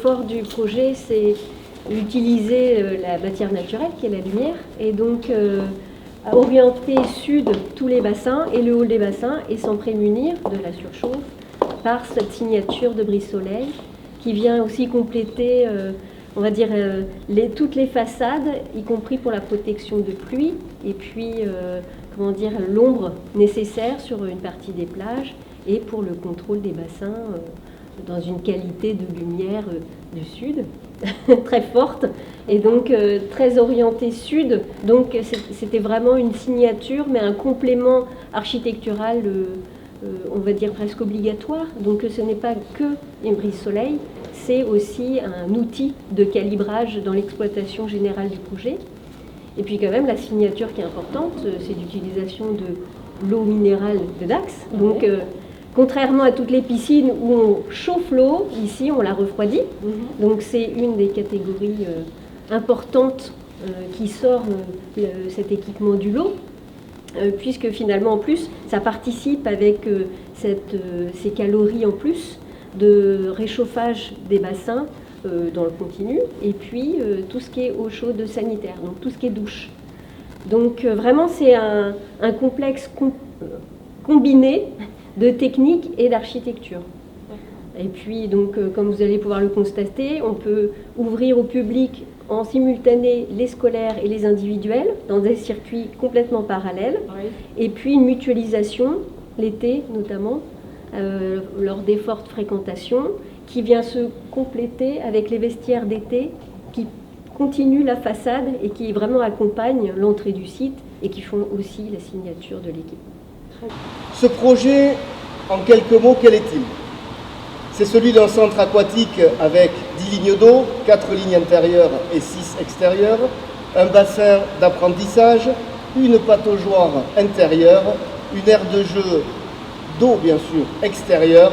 fort du projet, c'est utiliser la matière naturelle qui est la lumière, et donc orienter sud tous les bassins et le haut des bassins, et s'en prémunir de la surchauffe par cette signature de brise-soleil qui vient aussi compléter, on va dire, toutes les façades, y compris pour la protection de pluie, et puis comment dire, l'ombre nécessaire sur une partie des plages, et pour le contrôle des bassins dans une qualité de lumière du sud très forte, et donc très orientée sud. Donc c'était vraiment une signature, mais un complément architectural, on va dire presque obligatoire. Donc ce n'est pas que une brise-soleil, c'est aussi un outil de calibrage dans l'exploitation générale du projet. Et puis quand même, la signature qui est importante, c'est l'utilisation de l'eau minérale de Dax. Donc contrairement à toutes les piscines où on chauffe l'eau, ici on la refroidit. Donc c'est une des catégories importantes qui sort cet équipement du lot, puisque finalement en plus ça participe avec ces calories en plus de réchauffage des bassins dans le continu, et puis tout ce qui est eau chaude sanitaire, donc tout ce qui est douche. Donc vraiment c'est un complexe combiné de technique et d'architecture. Et puis donc comme vous allez pouvoir le constater, on peut ouvrir au public en simultané les scolaires et les individuels dans des circuits complètement parallèles, et puis une mutualisation l'été notamment lors des fortes fréquentations, qui vient se compléter avec les vestiaires d'été qui continuent la façade et qui vraiment accompagnent l'entrée du site et qui font aussi la signature de l'équipe. Ce projet, en quelques mots, quel est-il? C'est celui d'un centre aquatique avec 10 lignes d'eau, 4 lignes intérieures et 6 extérieures, un bassin d'apprentissage, une pataugeoire intérieure, une aire de jeu d'eau bien sûr extérieure,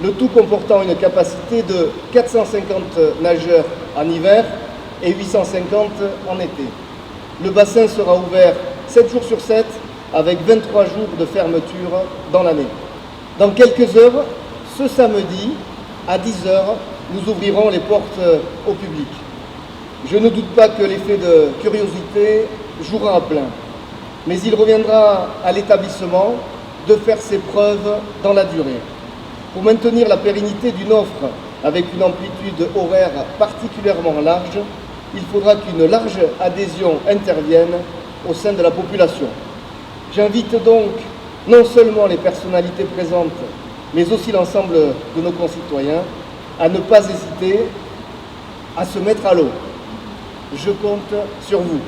le tout comportant une capacité de 450 nageurs en hiver et 850 en été. Le bassin sera ouvert 7 jours sur 7 avec 23 jours de fermeture dans l'année. Dans quelques heures, ce samedi, à 10h, nous ouvrirons les portes au public. Je ne doute pas que l'effet de curiosité jouera à plein, mais il reviendra à l'établissement de faire ses preuves dans la durée. Pour maintenir la pérennité d'une offre avec une amplitude horaire particulièrement large, il faudra qu'une large adhésion intervienne au sein de la population. J'invite donc non seulement les personnalités présentes, mais aussi l'ensemble de nos concitoyens à ne pas hésiter à se mettre à l'eau. Je compte sur vous.